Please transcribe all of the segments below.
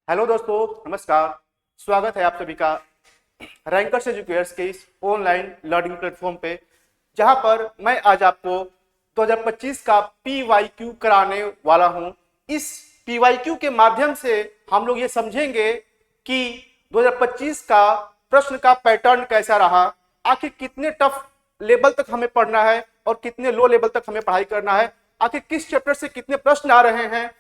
Hello दोस्तों, नमस्कार। स्वागत है आप सभी का रैंकर्स एजुकेटर्स के इस ऑनलाइन लर्निंग प्लेटफॉर्म पे, जहां पर मैं आज आपको 2025 का PYQ कराने वाला हूं। इस PYQ के माध्यम से हम लोग ये समझेंगे कि 2025 का प्रश्न का पैटर्न कैसा रहा, आखिर कितने टफ लेवल तक हमें पढ़ना है और कितने लो लेवल तक हमें पढ़ाई करना है, आखिर किस चैप्टर से कितने प्रश्न आ रहे हैं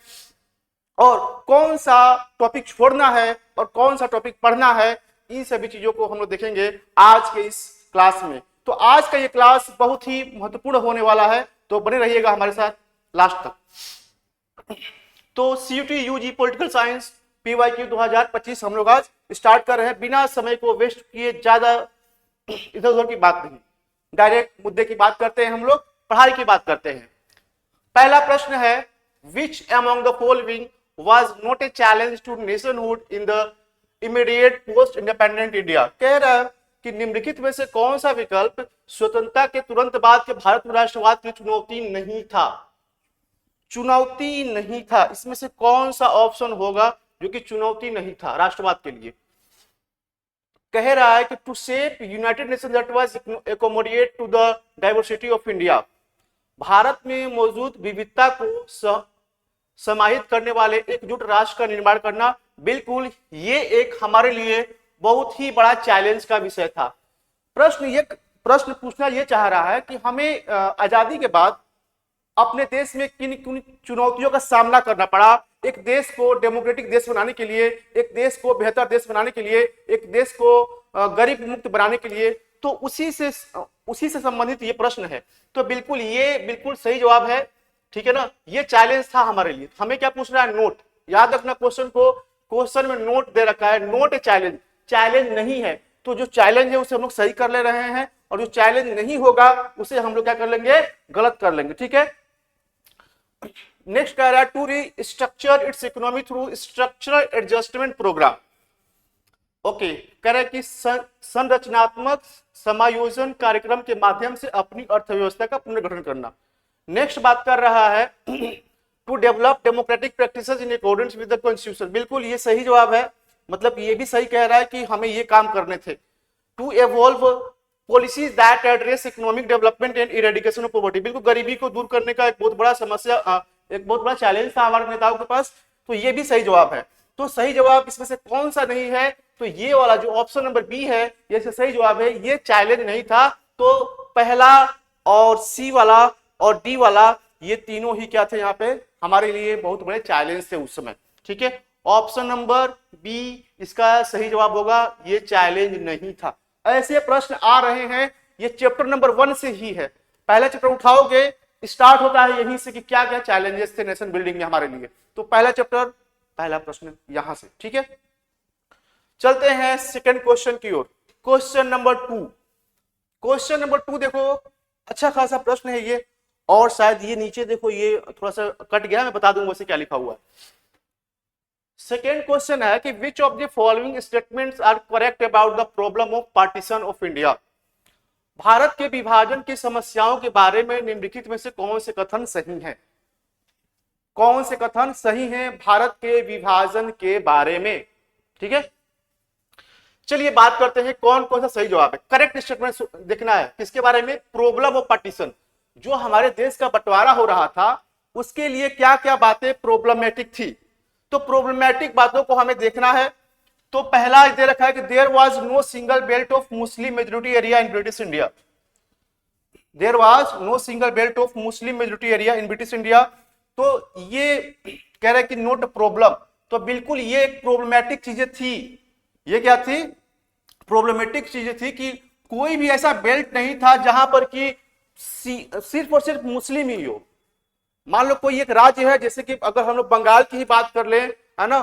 और कौन सा टॉपिक छोड़ना है और कौन सा टॉपिक पढ़ना है। इन सभी चीजों को हम लोग देखेंगे आज के इस क्लास में। तो आज का ये क्लास बहुत ही महत्वपूर्ण होने वाला है, तो बने रहिएगा हमारे साथ लास्ट तक। तो CUT UG political science PYQ 2025 हम लोग आज स्टार्ट कर रहे हैं। बिना समय को वेस्ट किए, ज्यादा इधर उधर की बात नहीं, डायरेक्ट मुद्दे की बात करते हैं, हम लोग पढ़ाई की बात करते हैं। पहला प्रश्न है, which among the following was not a challenge to nationhood in the immediate post independent India। कह रहा है कि निम्नलिखित में से कौन सा विकल्प स्वतंत्रता के तुरंत बाद के भारत में राष्ट्रवाद की चुनौती नहीं था। चुनौती नहीं था, इसमें से कौन सा ऑप्शन होगा जो कि चुनौती नहीं था राष्ट्रवाद के लिए। कह रहा है कि to shape United Nation that was accommodate to the diversity of India. Bharat में मौजूद विविधता को समाहित करने वाले एकजुट राष्ट्र का निर्माण करना, बिल्कुल ये एक हमारे लिए बहुत ही बड़ा चैलेंज का विषय था। प्रश्न पूछना ये चाह रहा है कि हमें आजादी के बाद अपने देश में किन किन चुनौतियों का सामना करना पड़ा। एक देश को डेमोक्रेटिक देश बनाने के लिए, एक देश को बेहतर देश बनाने के लिए, एक देश को गरीब मुक्त बनाने के लिए, तो उसी से संबंधित ये प्रश्न है। तो बिल्कुल सही जवाब है, ठीक है ना। ये चैलेंज था हमारे लिए। हमें क्या पूछ रहा है, नोट। याद रखना क्वेश्चन में नोट दे रखा है, नोट ए चैलेंज, चैलेंज नहीं है। तो जो चैलेंज है उसे हम लोग सही कर ले रहे हैं और जो चैलेंज नहीं होगा उसे हम लोग क्या कर लेंगे, गलत कर लेंगे, ठीक है। नेक्स्ट कह रहा है, to restructure its economy through structural adjustment programme. Okay, कह रहा है कि संरचनात्मक समायोजन कार्यक्रम के माध्यम से अपनी अर्थव्यवस्था का पुनर्गठन करना। नेक्स्ट बात कर रहा है, to develop democratic practices in accordance with the constitution. बिल्कुल ये सही जवाब है, मतलब ये भी सही कह रहा है कि हमें ये काम करने थे। To evolve policies that address economic development and eradication of poverty. बिल्कुल गरीबी को दूर करने का एक बहुत बड़ा समस्या, एक बहुत बड़ा चैलेंज था हमारे नेताओं के पास, तो ये भी सही जवाब है। तो सही जवाब इसमें से कौन सा नहीं है, तो ये वाला जो ऑप्शन नंबर बी है ये सही जवाब है। ये चैलेंज नहीं था, तो पहला और सी वाला और डी वाला ये तीनों ही क्या थे यहाँ पे हमारे लिए बहुत बड़े चैलेंज थे उस समय, ठीक है। ऑप्शन नंबर बी इसका सही जवाब होगा, ये चैलेंज नहीं था। ऐसे प्रश्न आ रहे हैं, ये चैप्टर नंबर 1 से ही है। पहला चैप्टर उठाओगे, स्टार्ट होता है यहीं से कि क्या क्या चैलेंजेस थे नेशन बिल्डिंग में हमारे लिए। तो पहला चैप्टर, पहला प्रश्न यहां से, ठीक है। चलते हैं सेकंड क्वेश्चन की ओर। Question number 2। क्वेश्चन नंबर 2 देखो, अच्छा खासा प्रश्न है ये, और शायद ये नीचे देखो ये थोड़ा सा कट गया, मैं बता दूंगा वैसे क्या लिखा हुआ है। सेकेंड क्वेश्चन है कि which of the following statements are correct about the problem of partition of India. Bharat के विभाजन की समस्याओं के बारे में निम्नलिखित में से कौन से कथन सही हैं। कौन से कथन सही हैं भारत के विभाजन के बारे में, ठीक है। चलिए बात करते हैं कौन कौन सा सही जवाब है। करेक्ट स्टेटमेंट देखना है किसके बारे में, प्रॉब्लम ऑफ पार्टीशन, जो हमारे देश का बंटवारा हो रहा था उसके लिए क्या क्या बातें प्रॉब्लमेटिक थी। तो प्रॉब्लमेटिक बातों को हमें देखना है। तो पहला दे रखा है कि there was no single belt of Muslim majority area in British India. There was no single belt of Muslim majority area in British India. तो ये कह रहा है कि नोट प्रॉब्लम, तो बिल्कुल ये एक प्रॉब्लमेटिक चीजें थी। ये क्या थी, प्रॉब्लमेटिक चीजें थी कि कोई भी ऐसा बेल्ट नहीं था जहां पर कि सिर्फ और सिर्फ मुस्लिम ही हो। मान लो कोई एक राज्य है, जैसे कि अगर हम लोग बंगाल की ही बात कर ले, है ना,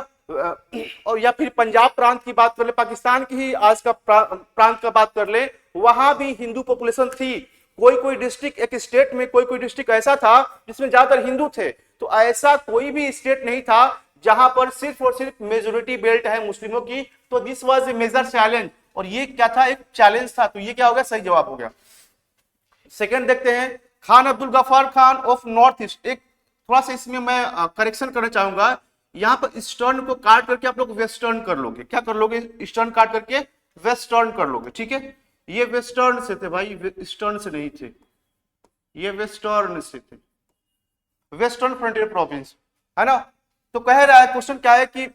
और या फिर पंजाब प्रांत की बात कर ले, पाकिस्तान की ही आज का प्रांत का बात कर ले, वहां भी हिंदू पॉपुलेशन थी। कोई डिस्ट्रिक्ट, एक स्टेट में कोई डिस्ट्रिक्ट ऐसा था जिसमें ज्यादातर हिंदू थे। तो ऐसा कोई भी स्टेट नहीं था जहां पर सिर्फ और सिर्फ मेजोरिटी बेल्ट है मुस्लिमों की। तो this was a major challenge, और ये क्या था, एक चैलेंज था। तो ये क्या हो गया, सही जवाब हो गया। सेकंड देखते हैं, Khan Abdul Ghaffar Khan of north east. एक थोड़ा सा इसमें मैं करेक्शन करना चाहूंगा, यहाँ पर ईस्टर्न को काट करके आप लोग वेस्टर्न कर लोगे। क्या कर लोगे? ईस्टर्न काट करके वेस्टर्न कर लोगे। ठीक है, ये वेस्टर्न से थे भाई, ईस्टर्न से नहीं थे, ये वेस्टर्न से थे, वेस्टर्न फ्रंटियर प्रोविंस, है ना। तो कह रहा है क्वेश्चन क्या है कि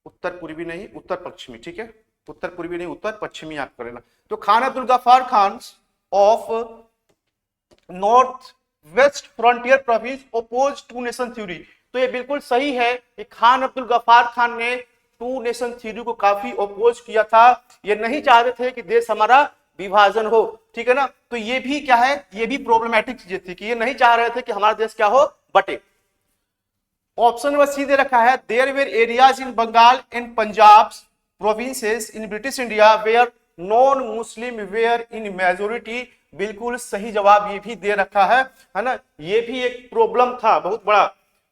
उत्तर पूर्वी नहीं उत्तर पश्चिमी, ठीक है, उत्तर पूर्वी नहीं उत्तर पश्चिमी आप कर लेना। तो Khan Abdul Ghaffar Khan of north west frontier province oppose to nation theory. तो ये बिल्कुल सही है कि खान अब्दुल गफ्फार खान ने टू नेशन थ्योरी को काफी ओपोज किया था। ये नहीं चाहते थे कि देश हमारा विभाजन हो, ठीक है ना। तो ये भी क्या है, ये भी प्रॉब्लमैटिक चीजें थी कि ये नहीं चाह रहे थे कि हमारा देश क्या हो, बटे। ऑप्शन नंबर सी दे रखा है, there were areas in Bengal and Punjab provinces in British India where non Muslim were in majority. बिल्कुल सही जवाब ये भी दे रखा है ना। ये भी एक प्रॉब्लम था बहुत बड़ा।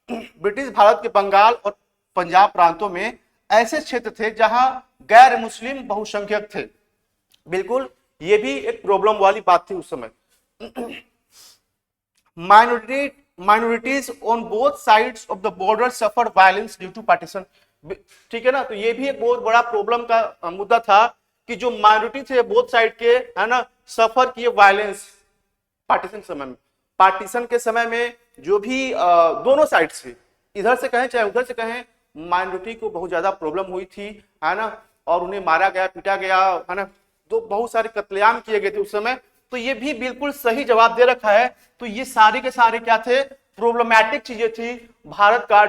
ब्रिटिश भारत के बंगाल और पंजाब प्रांतों में ऐसे क्षेत्र थे जहां गैर मुस्लिम बहुसंख्यक थे। बिल्कुल ये भी एक प्रॉब्लम वाली बात थी उस समय। Minorities on both sides of the border suffer violence due to partition. ठीक है ना, तो ये भी एक बहुत बड़ा प्रॉब्लम का मुद्दा था कि जो माइनॉरिटी थे बोथ साइड के, है ना, सफर किए वायलेंस पार्टीशन समय में। पार्टीशन के समय में जो भी दोनों साइड से, इधर से कहें चाहे उधर से कहें, माइनॉरिटी को बहुत ज्यादा प्रॉब्लम हुई थी, है ना, और उन्हें मारा गया, पीटा गया, है ना, तो बहुत सारे कत्लेआम किए गए थे उस समय। तो ये भी बिल्कुल सही जवाब दे रखा है। तो ये सारे के सारे क्या थे, प्रॉब्लमैटिक चीजें थी भारत का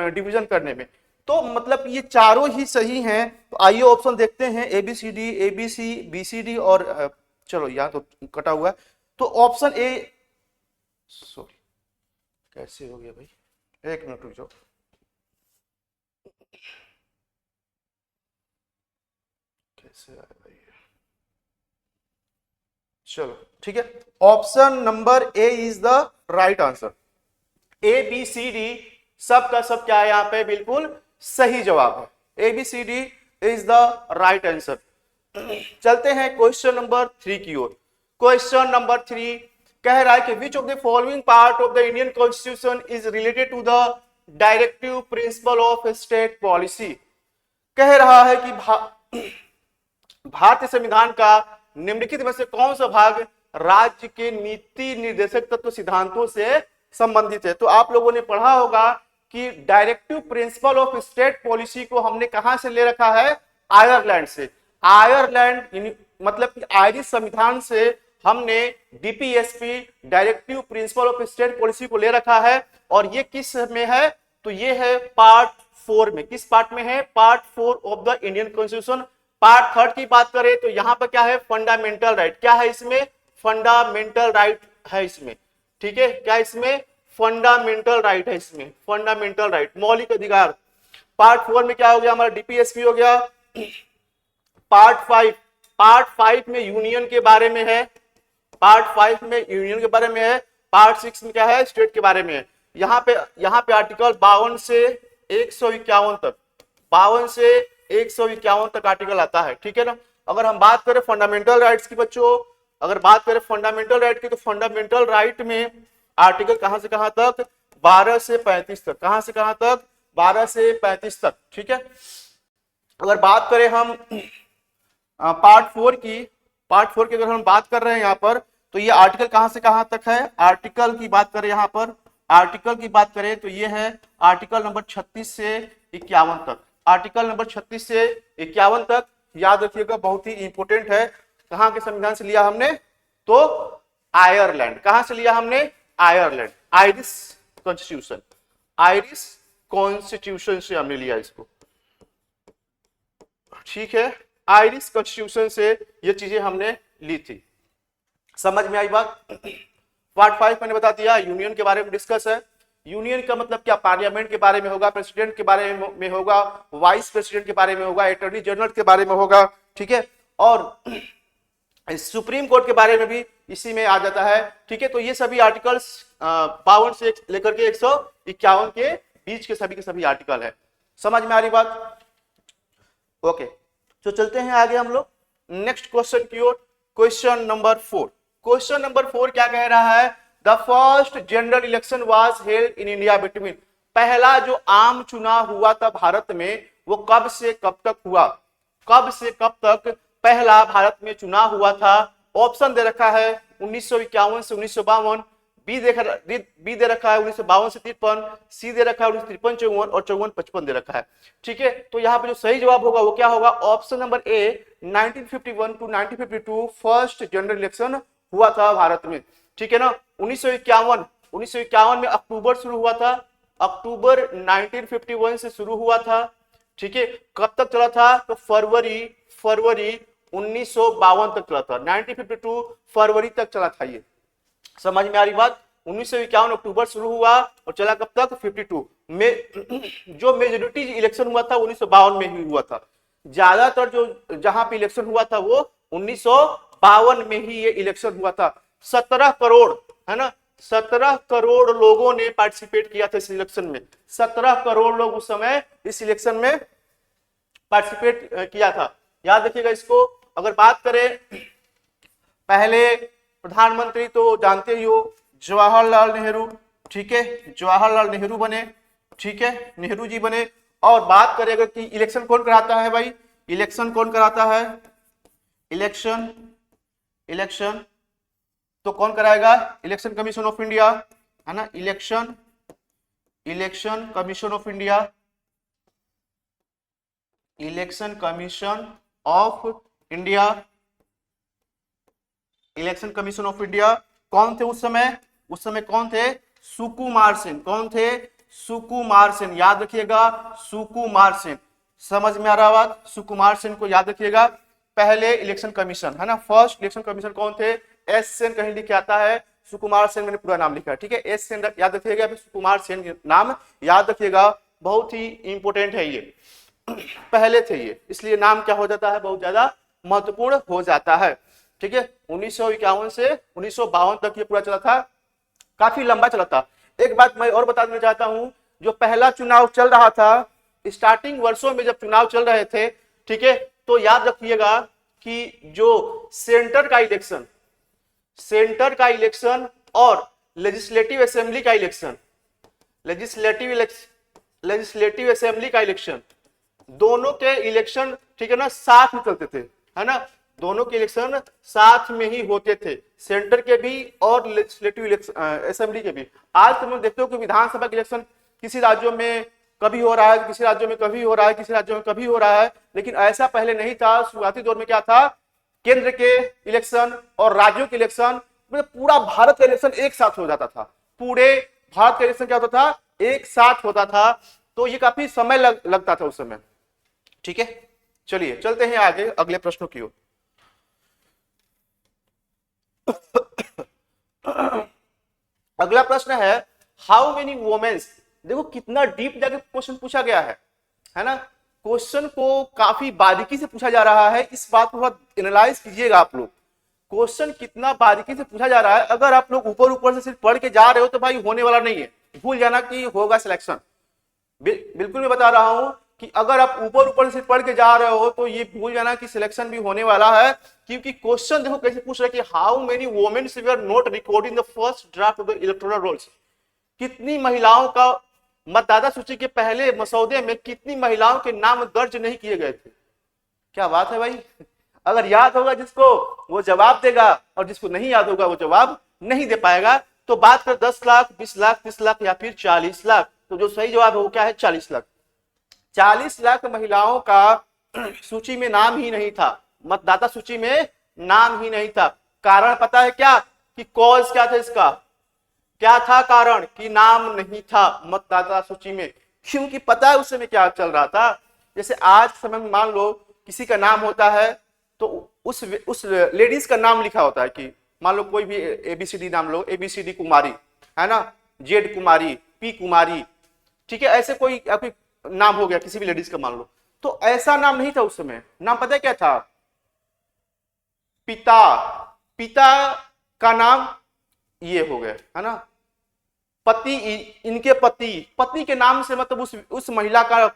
डिवीजन करने में। तो मतलब ये चारों ही सही हैं। तो आइए ऑप्शन देखते हैं, एबीसीडी, एबीसी, बीसीडी और चलो यहाँ तो कटा हुआ है। तो ऑप्शन ए, सॉरी कैसे हो गया भाई, एक मिनट रुक जाओ। कैसे आया भाई, चलो ठीक है। Option number A is the right answer. A B C D सब का सब क्या है यहां पे, बिल्कुल सही जवाब है। A B C D is the right answer. चलते हैं क्वेश्चन नंबर 3 की ओर। क्वेश्चन नंबर 3 कह रहा है कि which of the following part of the Indian constitution is related to the directive principle of state policy. कह रहा है कि भारतीय संविधान का निम्नलिखित में से कौन सा भाग राज्य के नीति निर्देशक तत्व सिद्धांतों से संबंधित है। तो आप लोगों ने पढ़ा होगा कि directive principle of state policy को हमने कहां से ले रखा है, आयरलैंड से। आयरलैंड मतलब कि आयरिश संविधान से हमने DPSP directive principle of state policy को ले रखा है। और ये किस में है, तो ये है पार्ट 4 में। किस पार्ट में है, part 4 of the Indian constitution. Part 3 की बात करें तो यहां पर क्या है, फंडामेंटल राइट। क्या है इसमें, फंडामेंटल राइट है इसमें, ठीक है। क्या इसमें, फंडामेंटल राइट है इसमें, फंडामेंटल राइट, मौलिक अधिकार। पार्ट 4 में क्या हो गया, हमारा डीपीएसपी हो गया। पार्ट 5 में यूनियन के बारे में है, पार्ट 5 में यूनियन के बारे में है। पार्ट 6 में क्या है, स्टेट के बारे में है। यहाँ पे आर्टिकल 52 से 151 तक, 52 से 151 तक आर्टिकल आता है, ठीक है ना। अगर हम बात करें फंडामेंटल राइट्स की बच्चों, अगर बात करें फंडामेंटल राइट की, तो फंडामेंटल राइट में आर्टिकल कहां से कहां तक, 12 से 35 तक। कहां से कहां तक, 12 से 35 तक, ठीक है। अगर बात करें हम पार्ट 4 की, पार्ट 4 की अगर हम बात कर रहे हैं यहाँ पर, तो ये आर्टिकल कहां से कहां तक है, आर्टिकल की बात करें यहाँ पर, आर्टिकल की बात करें तो ये है आर्टिकल नंबर 36 से 51 तक। आर्टिकल नंबर 36 से 51 तक याद रखिएगा, बहुत ही इंपोर्टेंट है। कहां के संविधान से लिया हमने, तो आयरलैंड। कहां से लिया हमने, Ireland, Irish constitution, Irish constitution से हमने लिया इसको, ठीक है। आयरिश कॉन्स्टिट्यूशन से ये चीजें हमने ली थी। समझ में आई बात। पार्ट 5 मैंने बता दिया, यूनियन के बारे में डिस्कस है। यूनियन का मतलब क्या, पार्लियामेंट के बारे में होगा, प्रेसिडेंट के बारे में होगा, वाइस प्रेसिडेंट के बारे में होगा, अटॉर्नी जनरल के बारे में होगा, ठीक है। और सुप्रीम कोर्ट के बारे में भी इसी में आ जाता है, ठीक है। तो ये सभी आर्टिकल्स 52 से लेकर के 151 के बीच के सभी आर्टिकल है। समझ में आ रही बात, ओके। तो चलते हैं आगे हम लोग नेक्स्ट क्वेश्चन की ओर। Question number 4। क्वेश्चन नंबर 4 क्या कह रहा है, the first general election was held in India between. पहला जो आम चुनाव हुआ था भारत में वो कब से कब तक हुआ, कब से कब तक पहला भारत में चुनाव हुआ था? ऑप्शन दे रखा है 1951 से 1952, बी दे रखा है 1952 से 53, सी दे रखा है 1953 54 और 54 55 दे रखा है। ठीक है, तो यहाँ पे जो सही जवाब होगा वो क्या होगा? Option number A 1951 to 1952 first general election हुआ था भारत में। ठीक है ना, 1951 में अक्टूबर शुरू हुआ था, अक्टूबर 1951 से शुरू हुआ था। ठीक है, कब तक चला था? तो फरवरी 1952 तक चला था, 1952 फरवरी तक चला था। ये समझ में आ रही बात? 1951 अक्टूबर शुरू हुआ और चला कब तक? 52 में। जो मेजोरिटी इलेक्शन हुआ था 1952 में ही हुआ था, ज्यादातर जो जहां पे इलेक्शन हुआ था वो 1952 में ही ये इलेक्शन हुआ था। 17 करोड़, है ना, 17 करोड़ लोगों ने पार्टिसिपेट किया था इस इलेक्शन में। 17 करोड़ लोग उस समय इस इलेक्शन में पार्टिसिपेट किया था। याद रखिएगा इसको। अगर बात करें पहले प्रधानमंत्री तो जानते ही हो, जवाहरलाल नेहरू। ठीक है, जवाहरलाल नेहरू बने। ठीक है, नेहरू जी बने। और बात करें अगर कि इलेक्शन कौन कराता है भाई, इलेक्शन कौन कराता है? इलेक्शन तो कौन कराएगा? इलेक्शन कमीशन ऑफ इंडिया, है ना, election commission of India, election commission of India, election commission of India. कौन थे उस समय? उस समय कौन थे? सुकुमार सेन। कौन थे? सुकुमार सेन। याद रखिएगा, सुकुमार सेन। समझ में आ रहा बात? सुकुमार सेन को याद रखिएगा। पहले इलेक्शन कमीशन, है ना, फर्स्ट इलेक्शन कमीशन कौन थे? एस सेन कहीं लिखे आता है, सुकुमार सेन मैंने पूरा नाम लिखा है। ठीक है, एस सेन याद रखिएगा, सुकुमार सेन के नाम याद रखिएगा, बहुत ही इंपोर्टेंट है ये। पहले थे ये, इसलिए नाम क्या हो जाता है? बहुत ज्यादा महत्वपूर्ण हो जाता है। ठीक है, 1951 से 1952 तक ये पूरा चला था, काफी लंबा चला था। एक बात मैं और बता देना चाहता हूं, जो पहला चुनाव चल रहा था, स्टार्टिंग वर्षों में जब चुनाव चल रहे थे, ठीक है, तो याद रखिएगा कि जो सेंटर का इलेक्शन और लेजिस्लेटिव असेंबली का इलेक्शन, लेजिस्लेटिव असेंबली का इलेक्शन, दोनों के इलेक्शन, ठीक है ना, साथ में चलते थे, है ना, दोनों के इलेक्शन साथ में ही होते थे, सेंटर के भी और लेजिस्लेटिव असेंबली के भी। आज तुम देखते हो कि विधानसभा के इलेक्शन किसी राज्यों में कभी हो रहा है, किसी राज्यों में कभी हो रहा है, किसी राज्यों में कभी हो रहा है, लेकिन ऐसा पहले नहीं था। शुरुआती दौर में क्या था? केंद्र के इलेक्शन और राज्यों के इलेक्शन, मतलब पूरा भारत का इलेक्शन एक साथ हो जाता था। पूरे भारत का इलेक्शन क्या होता था? एक साथ होता था। तो ये काफी समय लगता था उस समय। ठीक है, चलिए चलते हैं आगे अगले प्रश्नों की ओर। अगला प्रश्न है, हाउ मेनी वोमेन्स। देखो कितना डीप जाके क्वेश्चन पूछा गया है ना। क्वेश्चन को काफी बारीकी से पूछा जा रहा है, इस बात को बहुत एनालाइज कीजिएगा आप लोग। क्वेश्चन कितना बारीकी से पूछा जा रहा है। अगर आप लोग ऊपर ऊपर से सिर्फ पढ़ के जा रहे हो तो भाई होने वाला नहीं है, भूल जाना कि होगा सिलेक्शन। बिल्कुल मैं बता रहा हूं कि अगर आप ऊपर ऊपर से पढ़ के जा रहे हो तो ये भूल जाना कि सिलेक्शन भी होने वाला है, क्योंकि क्वेश्चन देखो कैसे पूछ रहे हैं कि how many women were not recording the first draft of the electoral rolls. कितनी महिलाओं का मतदाता सूची के पहले मसौदे में कितनी महिलाओं के नाम दर्ज नहीं किए गए थे। क्या बात है भाई। अगर याद होगा जिसको वो जवाब देगा और जिसको नहीं याद होगा वो जवाब नहीं दे पाएगा। तो बात कर 10 लाख, 20 लाख, 30 लाख या फिर 40 लाख। तो जो सही जवाब है वो क्या है? 40 लाख। 40 लाख महिलाओं का सूची में नाम ही नहीं था, मतदाता सूची में नाम ही नहीं था। कारण पता है क्या? कि कॉज क्या था इसका? क्या था कारण कि नाम नहीं था मतदाता सूची में? क्योंकि पता है उस समय क्या चल रहा था। जैसे आज समय में मान लो किसी का नाम होता है तो उस लेडीज का नाम लिखा होता है कि मान लो कोई भी एबीसीडी नाम लो, एबीसीडी कुमारी, है ना, जेड कुमारी, पी कुमारी, ठीक है, ऐसे कोई नाम हो गया किसी भी लेडीज का मान लो। तो ऐसा नाम नहीं था उस समय। नाम पता है क्या था? पिता का नाम ये हो गया, है ना, पति, इनके पति के नाम से मतलब उस महिला का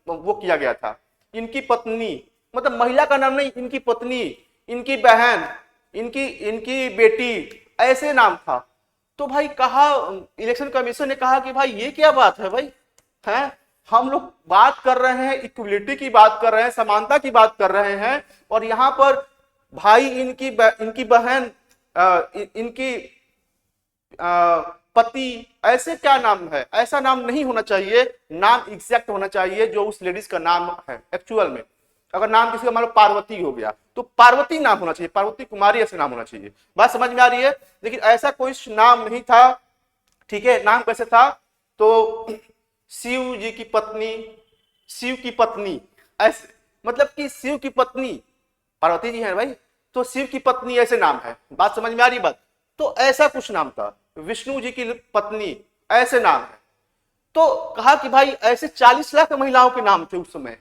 वो किया गया था। इनकी पत्नी, मतलब महिला का नाम नहीं, इनकी पत्नी, इनकी बहन, इनकी बेटी, ऐसे नाम था। तो भाई कहा, इलेक्शन कमीशन ने कहा कि भाई ये क्या बात है भाई, हैं, हम लोग बात कर रहे हैं इक्वलिटी की, बात कर रहे हैं समानता की बात कर रहे हैं, और यहां पर भाई इनकी बहन इनकी पति, ऐसे क्या नाम है? ऐसा नाम नहीं होना चाहिए, नाम एग्जैक्ट होना चाहिए जो उस लेडीज का नाम है एक्चुअल में। अगर नाम किसी का मान लो पार्वती हो गया तो पार्वती नाम होना चाहिए, पार्वती कुमारी ऐसे नाम होना चाहिए। बात समझ में आ रही है? लेकिन ऐसा कोई नाम नहीं था, ठीक है। नाम कैसे था? तो शिव जी की पत्नी, शिव की पत्नी, ऐसे मतलब कि शिव की पत्नी पार्वती जी है भाई, तो शिव की पत्नी ऐसे नाम है। बात समझ में आ रही बात? तो ऐसा कुछ नाम था, विष्णु जी की पत्नी ऐसे नाम है। तो कहा कि भाई ऐसे 40 लाख महिलाओं के नाम थे उस समय,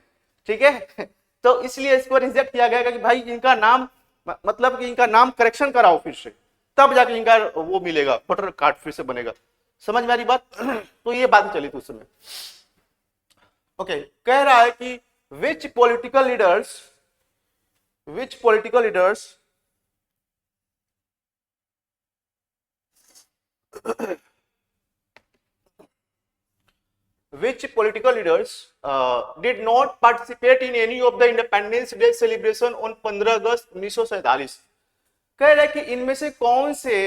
ठीक है। तो इसलिए इसको रिजेक्ट किया गया कि भाई इनका नाम, मतलब कि इनका नाम करेक्शन कराओ फिर से, तब जाके इनका वो मिलेगा, वोटर कार्ड फिर से बनेगा। समझ में आ रही बात? तो ये बात चली थी उस समय। ओके, कह रहा है कि विच political leaders which political leaders did not participate in any of the Independence Day celebration on 15 अगस्त 1947। कह रहे कि इनमें से कौन से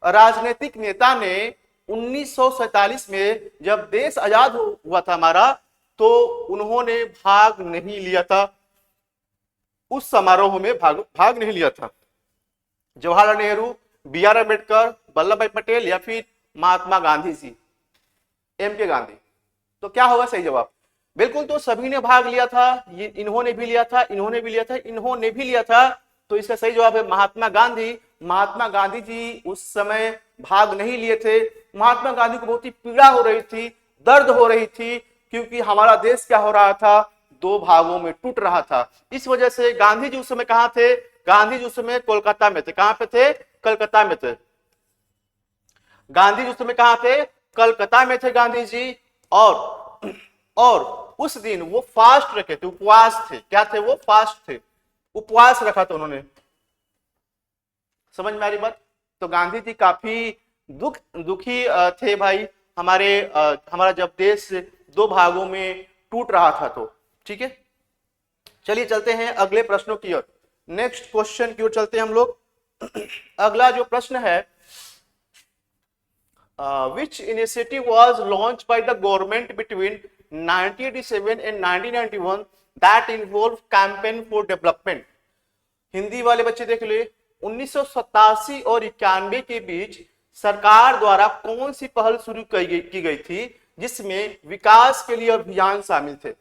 राजनीतिक नेता ने 1947 में जब देश आजाद हुआ था हमारा, तो उन्होंने भाग नहीं लिया था, उस समारोह में भाग नहीं लिया था। जवाहरलाल नेहरू, बी आर अम्बेडकर, वल्लभ भाई पटेल या फिर महात्मा गांधी जी, एम के गांधी। तो क्या होगा सही जवाब? बिल्कुल, तो सभी ने भाग लिया था, इन्होंने भी लिया था, इन्होंने भी लिया था, इन्होंने भी लिया था। तो इसका सही जवाब है महात्मा गांधी। महात्मा गांधी जी उस समय भाग नहीं लिए थे। महात्मा गांधी को बहुत ही पीड़ा हो रही थी, दर्द हो रही थी, क्योंकि हमारा देश क्या हो रहा था, दो भागों में टूट रहा था। इस वजह से गांधी जी उस समय कहां थे? गांधी जी उस समय कोलकाता में थे। कहां पे थे? कलकत्ता में थे। गांधी जी उस समय कहां थे? कलकत्ता में थे गांधी जी। और उस दिन वो फास्ट रखे थे, उपवास थे। क्या थे वो? फास्ट थे, उपवास रखा था उन्होंने। समझ में आ रही बात? तो गांधी जी काफी दुखी थे भाई, हमारा जब देश दो भागों में टूट रहा था। तो ठीक है, चलिए चलते हैं अगले प्रश्नों की ओर, नेक्स्ट क्वेश्चन की ओर चलते हैं हम लोग। अगला जो प्रश्न है, which initiative was launched by the government between 1987 and 1991 that involved campaign for development। Hindi वाले बच्चे देख ले, 1987 और 91 के बीच सरकार द्वारा कौन सी पहल शुरू की गई थी जिसमें विकास के लिए अभियान शामिल थे?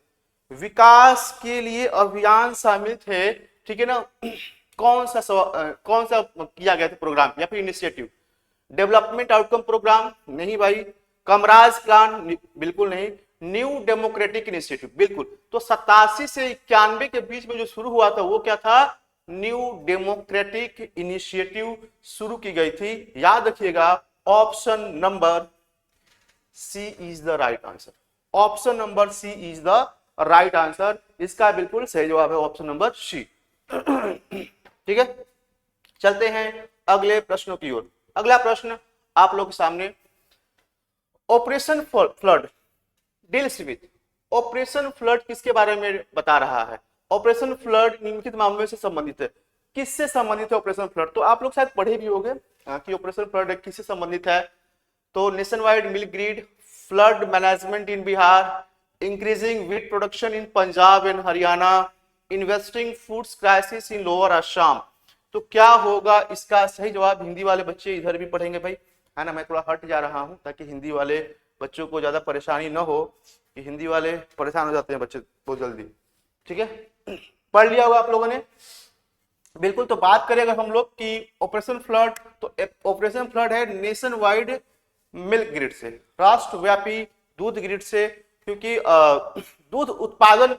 विकास के लिए अभियान शामिल थे, ठीक है ना। कौन सा किया गया था प्रोग्राम या फिर इनिशिएटिव? डेवलपमेंट आउटकम प्रोग्राम नहीं भाई। कमराज प्लान बिल्कुल नहीं। न्यू डेमोक्रेटिक इनिशिएटिव बिल्कुल। तो 87 से 91 के बीच में जो शुरू हुआ था वो क्या था? न्यू डेमोक्रेटिक इनिशिएटिव शुरू की गई थी। याद रखिएगा, option number C is the right answer. Option number C is the right answer. इसका बिल्कुल सही जवाब है ऑप्शन नंबर सी। ठीक है, चलते हैं अगले प्रश्नों की ओर। अगला प्रश्न आप लोग के सामने, operation flood deals with. Operation flood किसके बारे में बता रहा है? ऑपरेशन फ्लड निम्नलिखित मामलों से संबंधित है। किससे संबंधित है ऑपरेशन फ्लड? तो आप लोग शायद पढ़े भी होंगे कि ऑपरेशन फ्लड किससे संबंधित है। तो nation wide milk grid, flood management in Bihar, increasing wheat production in Punjab and Haryana, investing foods crisis in lower Assam. तो क्या होगा इसका सही जवाब? हिंदी वाले बच्चे इधर भी पढ़ेंगे भाई, है ना। मैं थोड़ा हट जा रहा हूं ताकि हिंदी वाले बच्चों को ज्यादा परेशानी ना हो, कि हिंदी वाले परेशान हो जाते हैं बच्चे बहुत जल्दी। ठीक है, पढ़ लिया होगा आप लोगों ने बिल्कुल। तो बात करें अगर हम लोग कि ऑपरेशन फ्लड, तो ऑपरेशन फ्लड है नेशन वाइड मिल्क ग्रिड से, राष्ट्रव्यापी दूध ग्रिड से, क्योंकि दूध उत्पादन,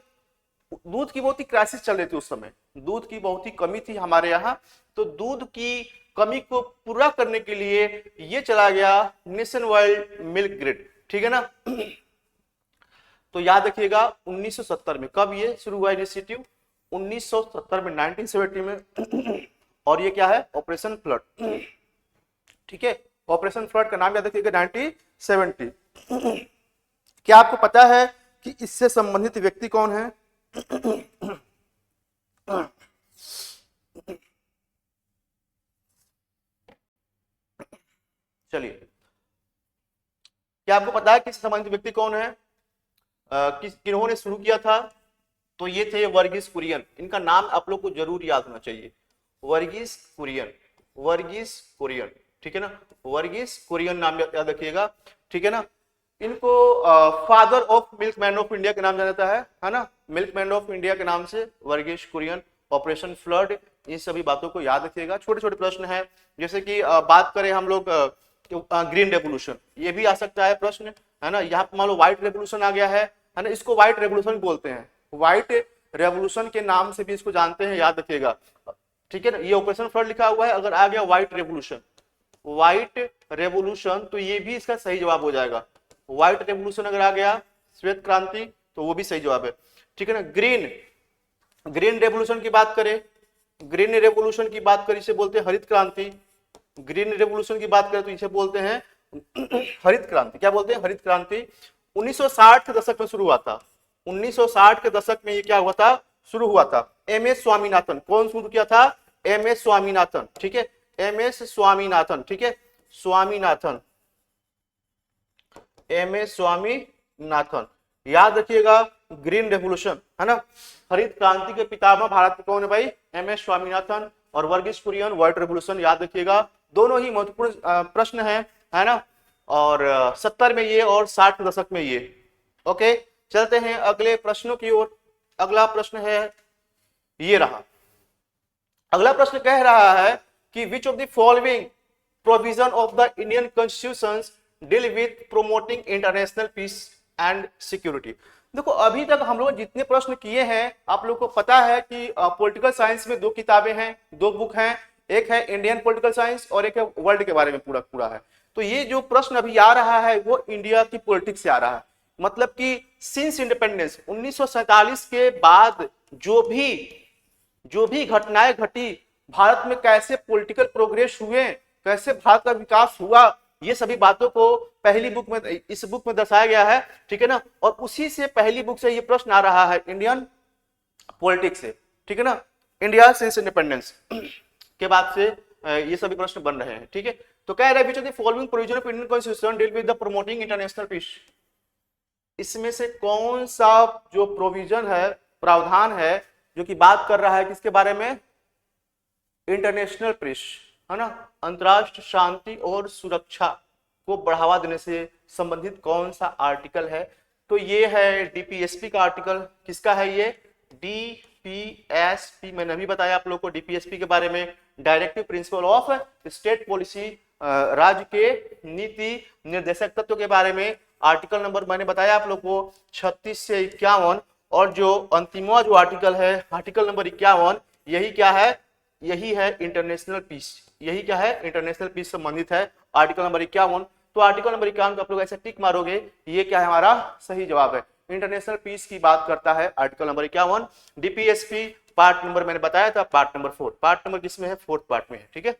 दूध की बहुत ही क्राइसिस चल रही थी उस समय, दूध की बहुत ही कमी थी हमारे यहाँ। तो दूध की कमी को पूरा करने के लिए ये चला गया नेशन वाइड मिल्क ग्रिड, ठीक है ना। तो याद रखिएगा 1970 में, कब ये शुरू हुआ इनिशिएटिव? 1970 में, 1970 में। और ये क्या है? Operation flood. ठीक है, ऑपरेशन फ्लड का नाम याद रखिएगा 1970। क्या आपको पता है कि इससे संबंधित व्यक्ति कौन है? चलिए, क्या आपको पता है कि इससे संबंधित व्यक्ति कौन है? किन्होंने शुरू किया था? तो ये थे वर्गीस कुरियन। इनका नाम आप लोग को जरूर याद होना चाहिए, वर्गीस कुरियन, वर्गीस कुरियन, ठीक है ना, वर्गीस कुरियन नाम याद रखिएगा, ठीक है ना। इनको father of milkman of India के नाम जाना जाता है ना, मिल्कमैन ऑफ इंडिया के नाम से वर्गीस कुरियन, ऑपरेशन फ्लड, इन सभी बातों को याद रखिएगा। छोटे छोटे प्रश्न है, जैसे कि बात करें हम लोग ग्रीन रेवोल्यूशन, ये भी आ सकता है प्रश्न, है ना। यहाँ पर मान लो व्हाइट रेवोल्यूशन आ गया है ना, इसको व्हाइट रेवोल्यूशन बोलते हैं, व्हाइट रेवोल्यूशन के नाम से भी इसको जानते हैं, याद रखिएगा, ठीक है ना। ये ऑपरेशन फ्लड लिखा हुआ है, अगर आ गया व्हाइट रेवोल्यूशन, व्हाइट रेवोल्यूशन, तो ये भी इसका सही जवाब हो जाएगा। व्हाइट रेवोल्यूशन अगर आ गया, श्वेत क्रांति, तो वो भी सही जवाब है, ठीक है ना। ग्रीन रेवोल्यूशन की बात करें, ग्रीन रेवोल्यूशन की बात करें, इसे बोलते हैं हरित क्रांति। ग्रीन रेवोल्यूशन की बात करें तो इसे बोलते हैं हरित क्रांति। क्या बोलते हैं? हरित क्रांति। 1960 के दशक में शुरू हुआ था, 1960 के दशक में ये क्या हुआ था? शुरू हुआ था। एम एस स्वामीनाथन, कौन शुरू किया था? एम एस स्वामीनाथन, ठीक है, एम एस स्वामीनाथन, ठीक है, स्वामीनाथन, एम एस स्वामीनाथन, याद रखिएगा। ग्रीन रेवोल्यूशन, है ना, हरित क्रांति के पितामह भारत के कौन है भाई? M S Swaminathan. और वर्गीस कुरियन, व्हाइट रेवोल्यूशन, याद रखिएगा। दोनों ही महत्वपूर्ण प्रश्न है ना। और 70 में ये और 60 के दशक में ये। ओके, चलते हैं अगले प्रश्नों की ओर। अगला प्रश्न है ये रहा। अगला प्रश्न कह रहा है कि which of the following provision of the Indian constitution deal with promoting international peace and security. देखो, अभी तक हम लोग जितने प्रश्न किए हैं, आप लोग को पता है कि पॉलिटिकल साइंस में 2 किताबें हैं, 2 बुक हैं, एक है इंडियन पॉलिटिकल साइंस और एक है वर्ल्ड के बारे में पूरा है। तो ये जो प्रश्न अभी आ रहा है वो इंडिया की पॉलिटिक्स से आ रहा है, मतलब कि सिंस इंडिपेंडेंस 1947 के बाद जो भी घटनाएं घटी, भारत में कैसे पॉलिटिकल प्रोग्रेस हुए, कैसे भारत का विकास हुआ, ये सभी बातों को पहली बुक में, इस बुक में दर्शाया गया है, ठीक है ना। और उसी से पहली बुक से ये प्रश्न आ रहा है इंडियन पॉलिटिक्स से, ठीक है ना, इंडिया सिंस इंडिपेंडेंस के बाद से ये सभी प्रश्न बन रहे हैं, ठीक है। तो कह रहे हैं following provision of Indian constitution deal with the promoting international peace. इसमें से कौन सा जो प्रोविजन है, प्रावधान है, जो कि बात कर रहा है किसके बारे में? इंटरनेशनल पीस, है ना, अंतरराष्ट्रीय शांति और सुरक्षा को बढ़ावा देने से संबंधित कौन सा आर्टिकल है? तो ये है डीपीएसपी का आर्टिकल। किसका है ये? डीपीएसपी। मैंने अभी बताया आप लोग को डीपीएसपी के बारे में, directive principle of state policy, राज्य के नीति निर्देशक तत्व के बारे में। आर्टिकल नंबर मैंने बताया आप लोग को 36 से 51। और जो अंतिमवा जो आर्टिकल है, आर्टिकल नंबर 51, यही क्या है? यही है इंटरनेशनल पीस। यही क्या है? इंटरनेशनल पीस संबंधित है आर्टिकल नंबर 51। तो आर्टिकल नंबर 51 को आप लोग ऐसे टिक मारोगे, ये क्या है? हमारा सही जवाब है। इंटरनेशनल पीस की बात करता है article number 51। DPSP part number मैंने बताया था, पार्ट नंबर 4। पार्ट नंबर किसमें है? 4th पार्ट में है, ठीक है,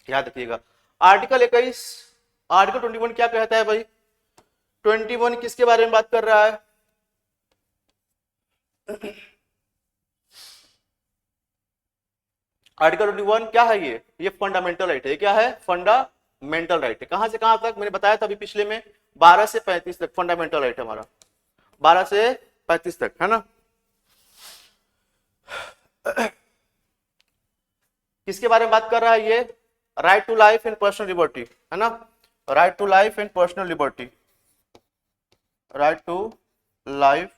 याद रखिएगा। आर्टिकल 21, आर्टिकल 21 क्या कहता है भाई? 21 किसके बारे में बात कर रहा है? आर्टिकल 21 क्या है? ये फंडामेंटल राइट है। क्या है? फंडामेंटल राइट है। कहां से कहां तक? मैंने बताया था अभी पिछले में, 12 से 35 तक फंडामेंटल राइट है हमारा, 12 से 35 तक, है ना। किसके बारे में बात कर रहा है ये? Right to life and personal liberty, है ना, right to life and personal liberty, right to life,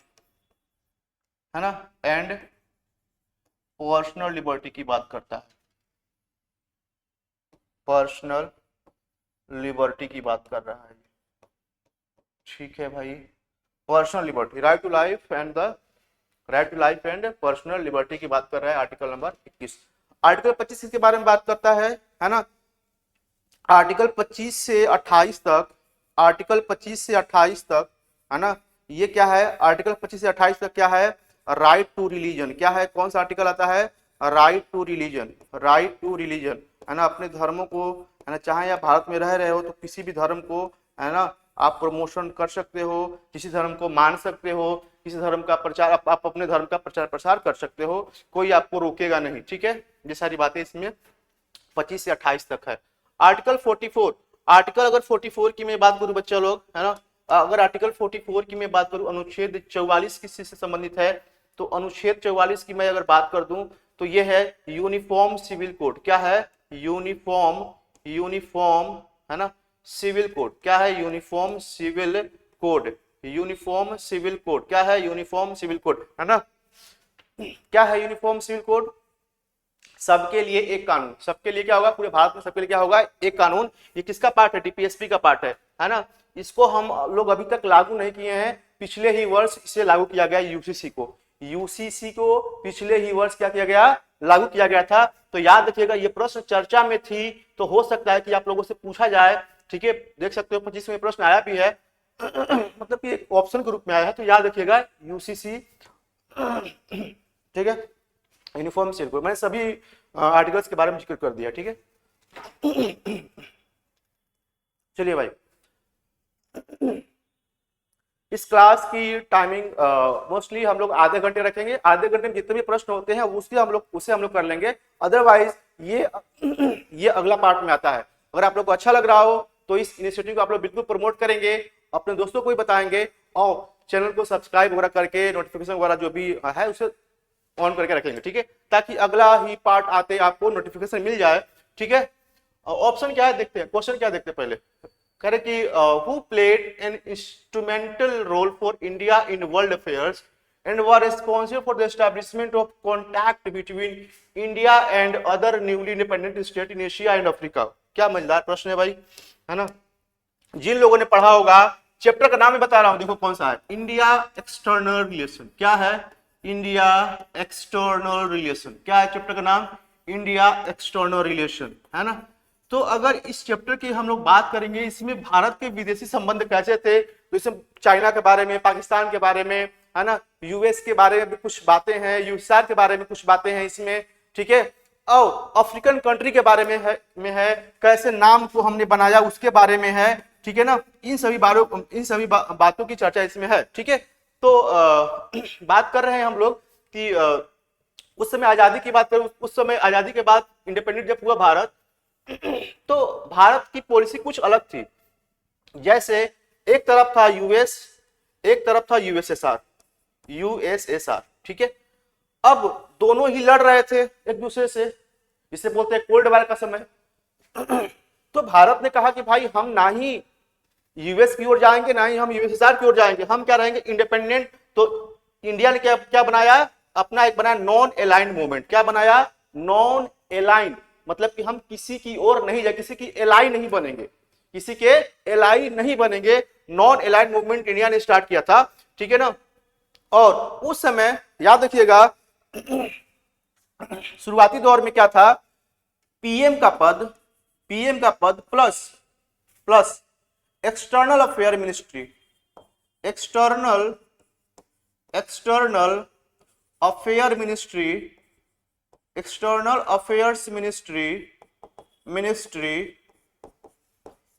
है ना, एंड पर्सनल लिबर्टी की बात करता है, पर्सनल लिबर्टी की बात कर रहा है, ठीक है भाई। Personal liberty, right to life and the right to life and personal liberty की बात कर रहा है आर्टिकल नंबर 21। आर्टिकल 25 के बारे में बात करता है ना। आर्टिकल 25 से 28 तक, आर्टिकल 25 से 28 तक, है ना, ये क्या है? आर्टिकल 25 से 28 तक क्या है? Right to religion. क्या है? कौन सा आर्टिकल आता है? Right to religion, right to religion, है ना, अपने धर्मों को, है ना, चाहे आप भारत में रह रहे हो तो किसी भी धर्म को, है ना, आप प्रमोशन कर सकते हो, किसी धर्म को मान सकते हो, किसी धर्म का प्रचार, आप अपने धर्म का प्रचार प्रसार कर सकते हो, कोई आपको रोकेगा नहीं। ठीक है, ये सारी बातें इसमें 25 से 28 तक है। आर्टिकल 44, आर्टिकल अगर 44 की मैं बात करूं बच्चा लोग, है ना, अगर आर्टिकल 44 की मैं बात करूं, अनुच्छेद 44 किससे संबंधित है, तो अनुच्छेद 44 की मैं अगर बात कर दूं तो ये है यूनिफॉर्म सिविल कोड। क्या है? यूनिफॉर्म, यूनिफॉर्म, है ना, सिविल कोड। क्या है? Uniform civil code. Uniform civil code क्या है? यूनिफॉर्म सिविल कोड, है ना। क्या है यूनिफॉर्म सिविल कोड? सबके लिए एक कानून। सबके लिए क्या होगा? पूरे भारत में सबके लिए क्या होगा? एक कानून। ये किसका पार्ट है? डीपीएसपी का पार्ट है ना। इसको हम लोग अभी तक लागू नहीं किए हैं, पिछले ही वर्ष इसे लागू किया गया यूसीसी को। यूसीसी को पिछले ही वर्ष क्या किया गया? लागू किया गया था। तो याद रखिएगा, ये प्रश्न चर्चा में थी, तो हो सकता है कि आप लोगों से पूछा जाए। ठीक है, देख सकते हो 25 में प्रश्न आया भी है मतलब कि ऑप्शन के रूप में आया है, तो याद रखिएगा यूसीसी। ठीक है, यूनिफॉर्म सिविल कोड, मैंने सभी आर्टिकल्स के बारे में जिक्र कर दिया। ठीक है, चलिए भाई, इस क्लास की टाइमिंग मोस्टली हम लोग आधे घंटे रखेंगे। आधे घंटे में जितने भी प्रश्न होते हैं उसे हम लोग कर लेंगे। अदरवाइज ये अगला पार्ट में आता है। अगर आप लोग को अच्छा लग रहा हो तो इस इनिशिएटिव को आप लोग बिल्कुल प्रमोट करेंगे, अपने दोस्तों को भी बताएंगे, और चैनल को सब्सक्राइब वगैरह करके नोटिफिकेशन वगैरह जो भी है उसे ऑन करके रखेंगे। ठीक है, ताकि अगला ही पार्ट आते आपको नोटिफिकेशन मिल जाए। ठीक है, ऑप्शन क्या है देखते हैं, क्वेश्चन क्या देखते हैं पहले। कह रहे कि who played an instrumental role for India in world affairs and were responsible for the establishment of contact between India and other newly independent state in Asia and Africa. क्या मजेदार प्रश्न है भाई, है ना। जिन लोगों ने पढ़ा होगा, चैप्टर का नाम मैं बता रहा हूं, देखो कौन सा है, इंडिया एक्सटर्नल रिलेशन। क्या है? India external relation. क्या है चैप्टर का नाम? इंडिया एक्सटर्नल रिलेशन, है ना। तो अगर इस चैप्टर की हम लोग बात करेंगे, इसमें भारत के विदेशी संबंध कैसे थे, तो इसमें चाइना के बारे में, पाकिस्तान के बारे में, है ना, यूएस के बारे में भी कुछ बातें हैं, यूएसआर के बारे में कुछ बातें हैं इसमें। ठीक है, और अफ्रीकन कंट्री के बारे में है, कैसे नाम को हमने बनाया उसके बारे में है। ठीक है ना, इन सभी बातों की चर्चा इसमें है। ठीक है, तो बात कर रहे हैं हम लोग कि उस समय आजादी की बात करें, उस समय आजादी के बाद इंडिपेंडेंट जब हुआ भारत, तो भारत की पॉलिसी कुछ अलग थी। जैसे एक तरफ था यूएस, एक तरफ था यूएसएसआर। ठीक है, अब दोनों ही लड़ रहे थे एक दूसरे से, जिसे बोलते हैं कोल्ड वॉर का समय। तो भारत ने कहा कि भाई हम ना ही यूएस की ओर जाएंगे, ना ही हम यूएसएसआर की ओर जाएंगे, हम क्या रहेंगे? इंडिपेंडेंट। तो इंडिया ने क्या बनाया? अपना एक बनाया नॉन अलाइंड मूवमेंट। क्या बनाया? नॉन अलाइंड, मतलब कि हम किसी की ओर नहीं जाए, किसी की एलाई नहीं बनेंगे, किसी के एलाई नहीं बनेंगे। नॉन अलाइंड मूवमेंट इंडिया ने स्टार्ट किया था। ठीक है ना, और उस समय याद रखिएगा शुरुआती दौर में क्या था? पीएम का पद plus external affair ministry, external affair ministry, external affairs ministry,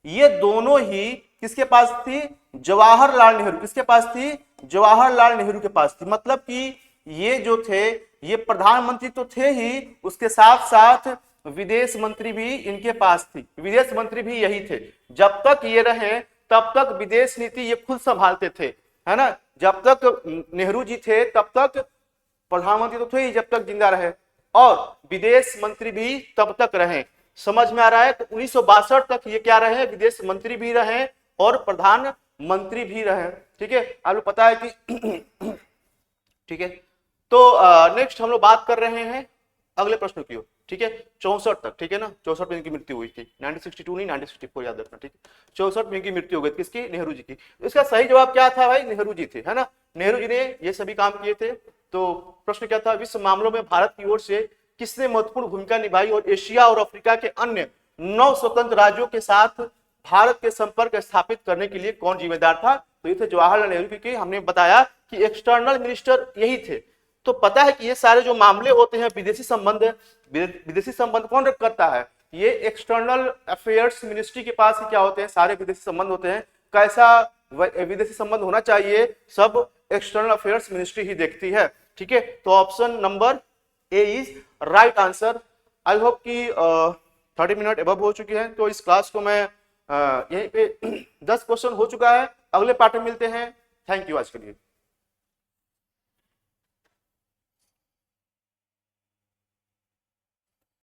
ये दोनों ही किसके पास थी? जवाहरलाल नेहरू। किसके पास थी? जवाहरलाल नेहरू के पास थी। मतलब कि ये जो थे, ये प्रधानमंत्री तो थे ही, उसके साथ साथ विदेश मंत्री भी इनके पास थी। विदेश मंत्री भी यही थे। जब तक ये रहे तब तक विदेश नीति ये खुद संभालते थे, है ना। जब तक नेहरू जी थे तब तक प्रधानमंत्री तो थे ही, जब तक जिंदा रहे, और विदेश मंत्री भी तब तक रहे। समझ में आ रहा है? तो 1962 तक ये क्या रहे? विदेश मंत्री भी रहे और प्रधानमंत्री भी रहे। ठीक है, आप लोग पता है कि ठीक है, तो नेक्स्ट हम लोग बात कर रहे हैं अगले प्रश्न की ओर। ठीक है, 64 तक। ठीक है ना, 64 में इनकी मृत्यु हुई थी, 1962 नहीं 1964 याद रखना। ठीक है, 64 में इनकी मृत्यु हो गई। किसकी? नेहरू जी की। इसका सही जवाब क्या था भाई? नेहरू जी थे, है ना। नेहरू जी ने ये सभी काम किए थे। तो प्रश्न क्या था? विश्व मामलों में भारत की ओर से किसने महत्वपूर्ण भूमिका निभाई और एशिया और अफ्रीका के अन्य 9 स्वतंत्र राज्यों के साथ भारत के संपर्क स्थापित करने के लिए कौन जिम्मेदार था? तो ये थे जवाहरलाल नेहरू, क्योंकि हमने बताया कि एक्सटर्नल मिनिस्टर यही थे। तो पता है कि ये सारे जो मामले होते हैं विदेशी संबंध कौन करता है? ये एक्सटर्नल अफेयर्स मिनिस्ट्री के पास ही क्या होते हैं? सारे विदेशी संबंध होते हैं। कैसा विदेशी संबंध होना चाहिए, सब एक्सटर्नल अफेयर्स मिनिस्ट्री ही देखती है। ठीक है, तो option number A is right answer. I hope कि 30 मिनट एबव हो चुकी है, तो इस क्लास को मैं यहीं पे 10 क्वेश्चन हो चुका है, अगले पार्ट में मिलते हैं। थैंक यू आज के लिए।